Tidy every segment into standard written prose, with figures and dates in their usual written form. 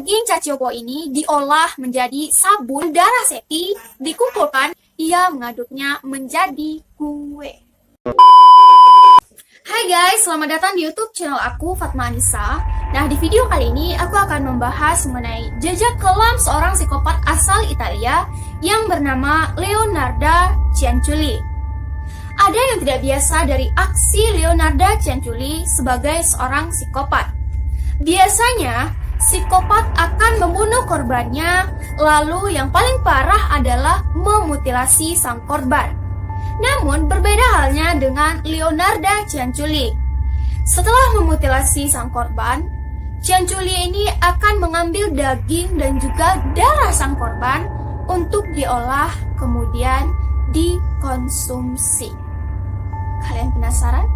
Daging caciopo ini diolah menjadi sabun darah sapi, dikumpulkan, ia mengaduknya menjadi kue. Hai guys, selamat datang di YouTube channel aku, Fatma Anissa. Nah, di video kali ini aku akan membahas mengenai jejak kelam seorang psikopat asal Italia yang bernama Leonardo Cianciulli. Ada yang tidak biasa dari aksi Leonardo Cianciulli sebagai seorang psikopat. Biasanya, psikopat akan membunuh korbannya, lalu yang paling parah adalah memutilasi sang korban. Namun, berbeda halnya dengan Leonardo Cianciulli. Setelah memutilasi sang korban, Cianciulli ini akan mengambil daging dan juga darah sang korban untuk diolah, kemudian dikonsumsi. Kalian penasaran?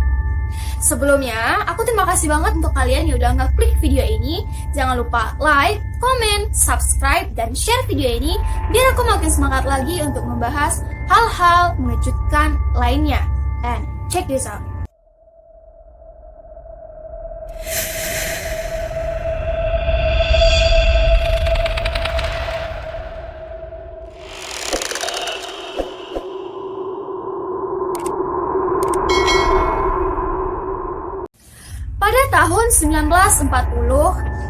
Sebelumnya, aku terima kasih banget untuk kalian yang udah ngeklik video ini. Jangan lupa like, komen, subscribe, dan share video ini biar aku makin semangat lagi untuk membahas hal-hal mengejutkan lainnya. And check this out. Pada tahun 1940,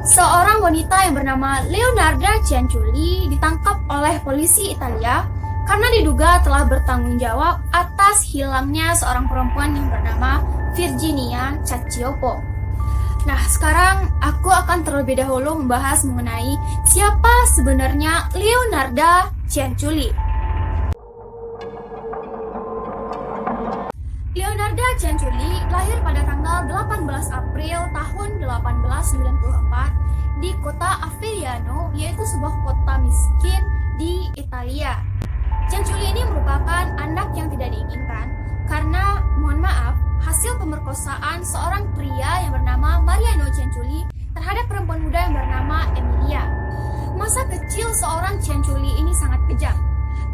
seorang wanita yang bernama Leonardo Cianciulli ditangkap oleh polisi Italia karena diduga telah bertanggung jawab atas hilangnya seorang perempuan yang bernama Virginia Caciopo. Nah, sekarang aku akan terlebih dahulu membahas mengenai siapa sebenarnya Leonardo Cianciulli. Leonardo Cianciulli lahir pada tanggal 18 April tahun 1894 di kota Avigliano, yaitu sebuah kota miskin di Italia. Cianciulli ini merupakan anak yang tidak diinginkan karena, mohon maaf, hasil pemerkosaan seorang pria yang bernama Mariano Cianciulli terhadap perempuan muda yang bernama Emilia. Masa kecil seorang Cianciulli ini sangat kejam.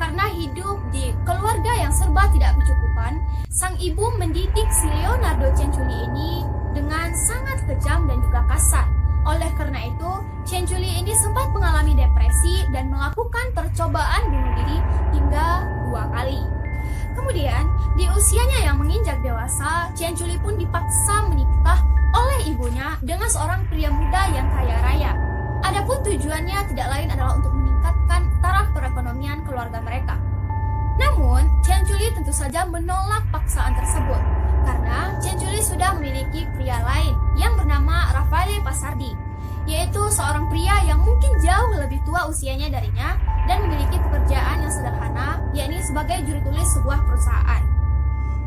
Karena hidup di keluarga yang serba tidak berkecukupan, sang ibu mendidik si Leonardo Cianciulli ini dengan sangat kejam dan juga kasar. Oleh karena itu, Cianciulli ini sempat mengalami depresi dan melakukan percobaan bunuh diri hingga 2 kali. Kemudian, di usianya yang menginjak dewasa, Cianciulli pun dipaksa menikah oleh ibunya dengan seorang pria muda yang kaya raya. Adapun tujuannya tidak lain adalah untuk meningkatkan taraf perekonomian keluarga mereka. Namun, Cianciulli tentu saja menolak paksaan tersebut karena Cianciulli sudah memiliki pria lain yang bernama Raffaele Passardi, yaitu seorang pria yang mungkin jauh lebih tua usianya darinya dan memiliki pekerjaan yang sederhana, yakni sebagai juru tulis sebuah perusahaan.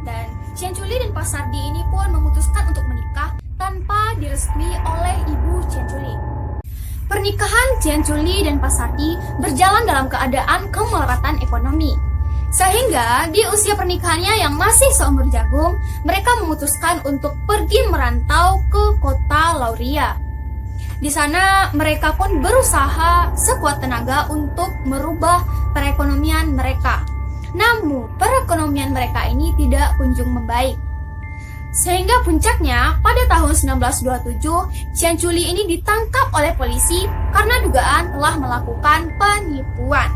Dan Cianciulli dan Passardi ini pun memutuskan untuk menikah tanpa direstui oleh ibu Cianciulli. Pernikahan Cianciulli dan Passardi berjalan dalam keadaan kemelaratan ekonomi. Sehingga di usia pernikahannya yang masih seumur jagung, mereka memutuskan untuk pergi merantau ke kota Lauria. Di sana mereka pun berusaha sekuat tenaga untuk merubah perekonomian mereka. Namun perekonomian mereka ini tidak kunjung membaik. Sehingga puncaknya pada tahun 1927, Cianciulli ini ditangkap oleh polisi karena dugaan telah melakukan penipuan.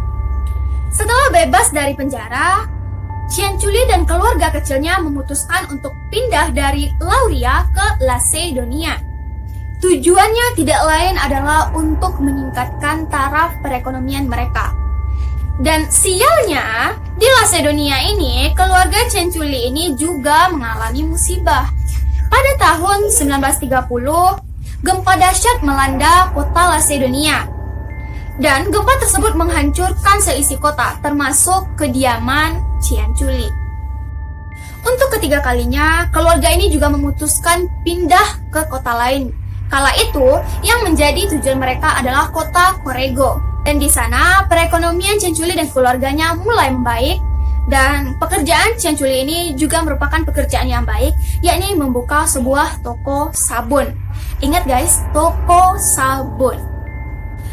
Setelah bebas dari penjara, Cianciulli dan keluarga kecilnya memutuskan untuk pindah dari Lauria ke Lacedonia. Tujuannya tidak lain adalah untuk meningkatkan taraf perekonomian mereka. Dan sialnya, di Lacedonia ini, keluarga Cianciulli ini juga mengalami musibah. Pada tahun 1930, gempa dahsyat melanda kota Lacedonia. Dan gempa tersebut menghancurkan seisi kota, termasuk kediaman Cianciulli. Untuk ketiga kalinya, keluarga ini juga memutuskan pindah ke kota lain. Kala itu, yang menjadi tujuan mereka adalah kota Corrego. Dan di sana, perekonomian Cianciulli dan keluarganya mulai membaik. Dan pekerjaan Cianciulli ini juga merupakan pekerjaan yang baik, yakni membuka sebuah toko sabun. Ingat guys, toko sabun.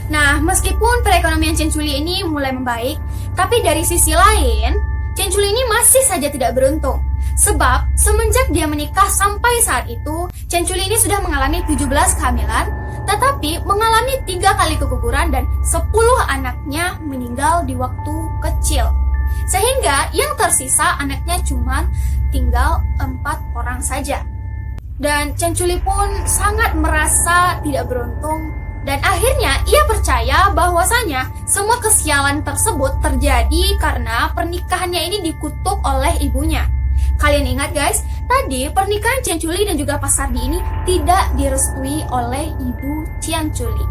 Nah, meskipun perekonomian Cianciulli ini mulai membaik, tapi dari sisi lain, Cianciulli ini masih saja tidak beruntung. Sebab, semenjak dia menikah sampai saat itu, Cianciulli ini sudah mengalami 17 kehamilan, tetapi mengalami 3 kali 10 anaknya meninggal di waktu kecil. Sehingga yang tersisa anaknya cuma tinggal 4 orang saja. Dan Changchuli pun sangat merasa tidak beruntung dan akhirnya ia percaya bahwasanya semua kesialan tersebut terjadi karena pernikahannya ini dikutuk oleh ibunya. Kalian ingat guys, tadi pernikahan Changchuli dan juga Pasardi ini tidak direstui oleh ibu Changchuli.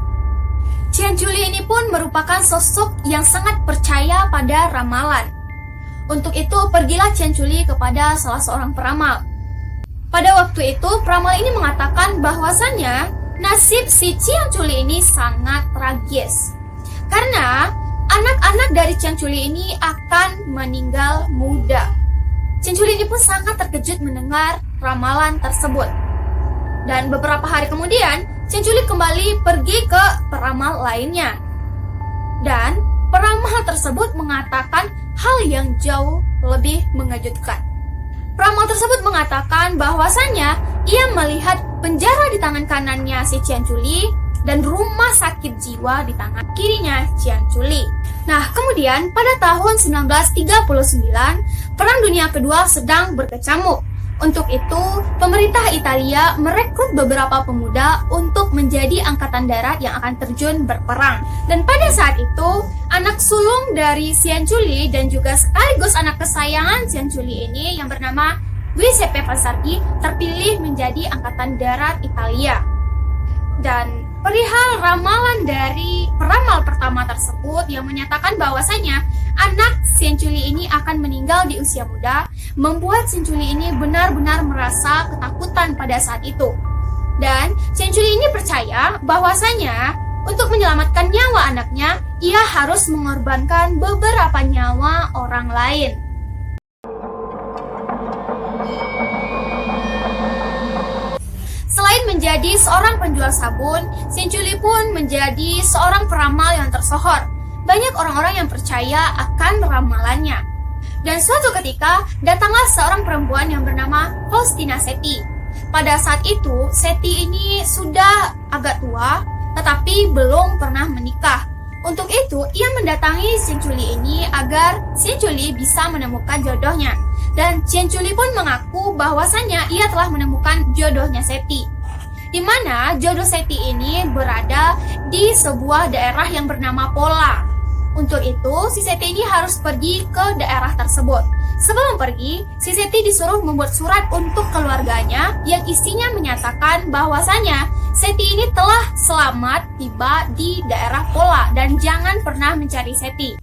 Changchuli ini pun merupakan sosok yang sangat percaya pada ramalan. Untuk itu pergilah Changchuli kepada salah seorang peramal. Pada waktu itu peramal ini mengatakan bahwasanya nasib si Changchuli ini sangat tragis. Karena anak-anak dari Changchuli ini akan meninggal muda. Changchuli ini pun sangat terkejut mendengar ramalan tersebut. Dan beberapa hari kemudian, Changchuli kembali pergi ke peramal lainnya. Dan peramal tersebut mengatakan hal yang jauh lebih mengejutkan. Peramal tersebut mengatakan bahwasanya ia melihat penjara di tangan kanannya si Changchuli dan rumah sakit jiwa di tangan kirinya Changchuli. Nah, kemudian pada tahun 1939, Perang Dunia Kedua sedang berkecamuk. Untuk itu, pemerintah Italia merekrut beberapa pemuda untuk menjadi angkatan darat yang akan terjun berperang. Dan pada saat itu, anak sulung dari Changchuli dan juga sekaligus anak kesayangan Changchuli ini yang bernama Giuseppe Pasardi terpilih menjadi angkatan darat Italia. Dan perihal ramalan dari peramal pertama tersebut yang menyatakan bahwasanya anak Changchuli ini akan meninggal di usia muda, membuat Changchuli ini benar-benar merasa ketakutan pada saat itu. Dan Changchuli ini percaya bahwasanya untuk menyelamatkan nyawa anaknya, ia harus mengorbankan beberapa nyawa orang lain. Selain menjadi seorang penjual sabun, Changchuli pun menjadi seorang peramal yang tersohor. Banyak orang-orang yang percaya akan ramalannya. Dan suatu ketika, datanglah seorang perempuan yang bernama Faustina Seti. Pada saat itu, Seti ini sudah agak tua, tetapi belum pernah menikah. Untuk itu, ia mendatangi Changchuli ini agar Changchuli bisa menemukan jodohnya. Dan Changchuli pun mengaku bahwasanya ia telah menemukan jodohnya Seti. Di mana jodoh Seti ini berada di sebuah daerah yang bernama Pola. Untuk itu, si Seti ini harus pergi ke daerah tersebut. Sebelum pergi, si Seti disuruh membuat surat untuk keluarganya yang isinya menyatakan bahwasanya Seti ini telah selamat tiba di daerah Pola dan jangan pernah mencari Seti.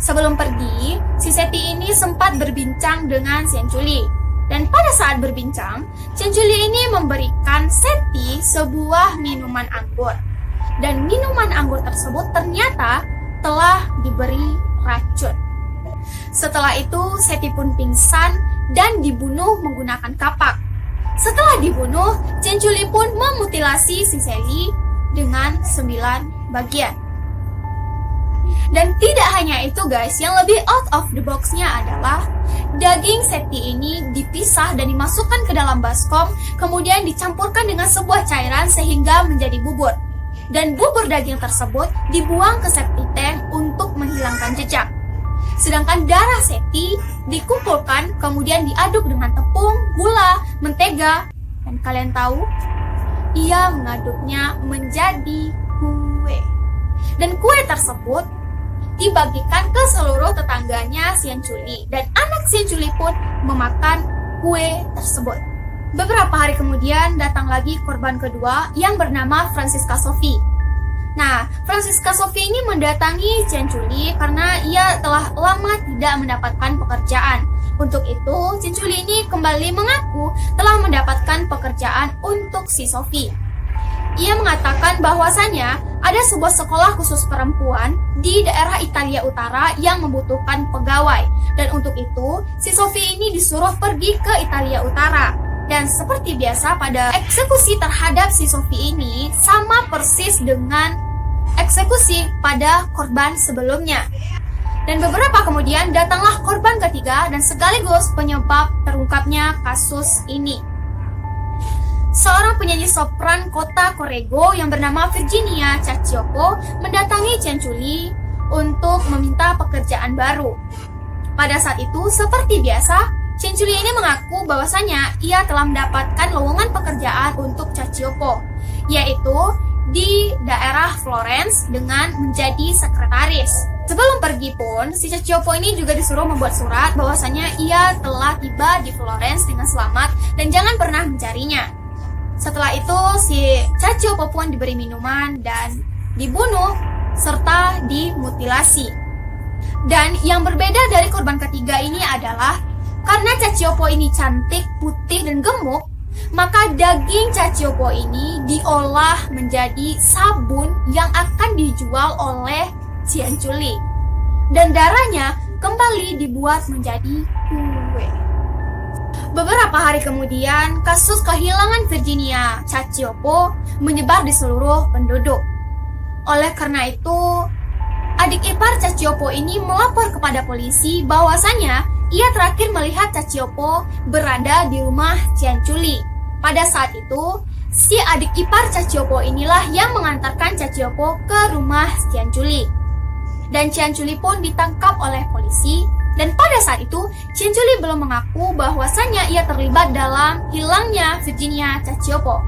Sebelum pergi, si Seti ini sempat berbincang dengan Changchuli. Dan pada saat berbincang, Changchuli ini memberikan Seti sebuah minuman anggur. Dan minuman anggur tersebut ternyata telah diberi racun. Setelah itu, Seti pun pingsan dan dibunuh menggunakan kapak. Setelah dibunuh, Changchuli pun memutilasi si Seti dengan 9 bagian. Dan tidak hanya itu guys, yang lebih out of the box-nya adalah daging Seti ini dipisah dan dimasukkan ke dalam baskom, kemudian dicampurkan dengan sebuah cairan sehingga menjadi bubur. Dan bubur daging tersebut dibuang ke septic tank untuk menghilangkan jejak. Sedangkan darah Seti dikumpulkan kemudian diaduk dengan tepung, gula, mentega. Dan kalian tahu, ia mengaduknya menjadi kue. Dan kue tersebut dibagikan ke seluruh tetangganya Changchuli. Dan anak Changchuli pun memakan kue tersebut. Beberapa hari kemudian datang lagi korban kedua yang bernama Francisca Sophie. Nah, Francisca Sophie ini mendatangi Changchuli karena ia telah lama tidak mendapatkan pekerjaan. Untuk itu, Changchuli ini kembali mengaku telah mendapatkan pekerjaan untuk si Sophie. Ia mengatakan bahwasanya ada sebuah sekolah khusus perempuan di daerah Italia Utara yang membutuhkan pegawai. Dan untuk itu, si Sophie ini disuruh pergi ke Italia Utara. Dan seperti biasa pada eksekusi terhadap si Sophie ini sama persis dengan eksekusi pada korban sebelumnya. Dan beberapa kemudian datanglah korban ketiga dan sekaligus penyebab terungkapnya kasus ini. seorang penyanyi sopran kota Korego yang bernama Virginia Cacchioppo mendatangi Cianciulli untuk meminta pekerjaan baru. Pada saat itu, seperti biasa, Cianciulli ini mengaku bahwasanya ia telah mendapatkan lowongan pekerjaan untuk Cacchioppo, yaitu di daerah Florence dengan menjadi sekretaris. Sebelum pergi pun, si Cacchioppo ini juga disuruh membuat surat bahwasanya ia telah tiba di Florence dengan selamat dan jangan pernah mencarinya. Setelah itu, si Cacchioppo pun diberi minuman dan dibunuh serta dimutilasi. Dan yang berbeda dari korban ketiga ini adalah karena Cacchioppo ini cantik, putih, dan gemuk, maka daging Cacchioppo ini diolah menjadi sabun yang akan dijual oleh Cianciulli. Dan darahnya kembali dibuat menjadi kue. Beberapa hari kemudian, kasus kehilangan Virginia Cacchioppo menyebar di seluruh penduduk. Oleh karena itu, adik ipar Cacchioppo ini melapor kepada polisi bahwasanya ia terakhir melihat Cacchioppo berada di rumah Cianciulli. Pada saat itu, si adik ipar Cacchioppo inilah yang mengantarkan Cacchioppo ke rumah Cianciulli. Dan Cianciulli pun ditangkap oleh polisi. Dan pada saat itu, Cianciulli belum mengaku bahwasanya ia terlibat dalam hilangnya Virginia Cacchioppo.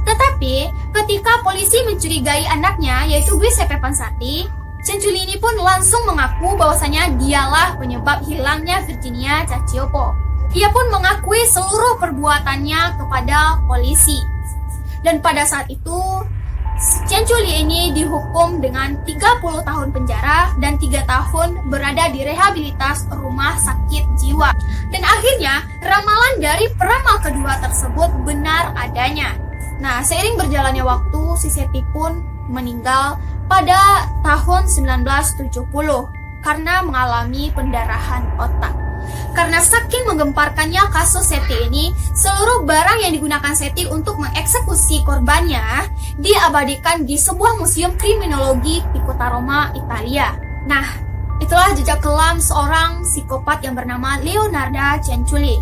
Tetapi, ketika polisi mencurigai anaknya, yaitu Giuseppe Pansardi, Cianciulli ini pun langsung mengaku bahwasanya dialah penyebab hilangnya Virginia Cacchioppo. Ia pun mengakui seluruh perbuatannya kepada polisi. Dan pada saat itu, Cianciulli ini dihukum dengan 30 tahun penjara dan 3 tahun berada di rehabilitas rumah sakit jiwa. Dan akhirnya, ramalan dari peramal kedua tersebut benar adanya. Nah, seiring berjalannya waktu, si Seti pun meninggal pada tahun 1970 karena mengalami pendarahan otak. Karena saking menggemparkannya kasus Seti ini, seluruh barang yang digunakan Seti untuk mengeksekusi korbannya diabadikan di sebuah museum kriminologi di kota Roma, Italia. Nah, itulah jejak kelam seorang psikopat yang bernama Leonardo Cianciulli.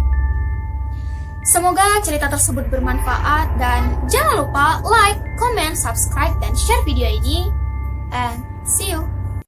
Semoga cerita tersebut bermanfaat dan jangan lupa like, comment, subscribe, dan share video ini. And see you!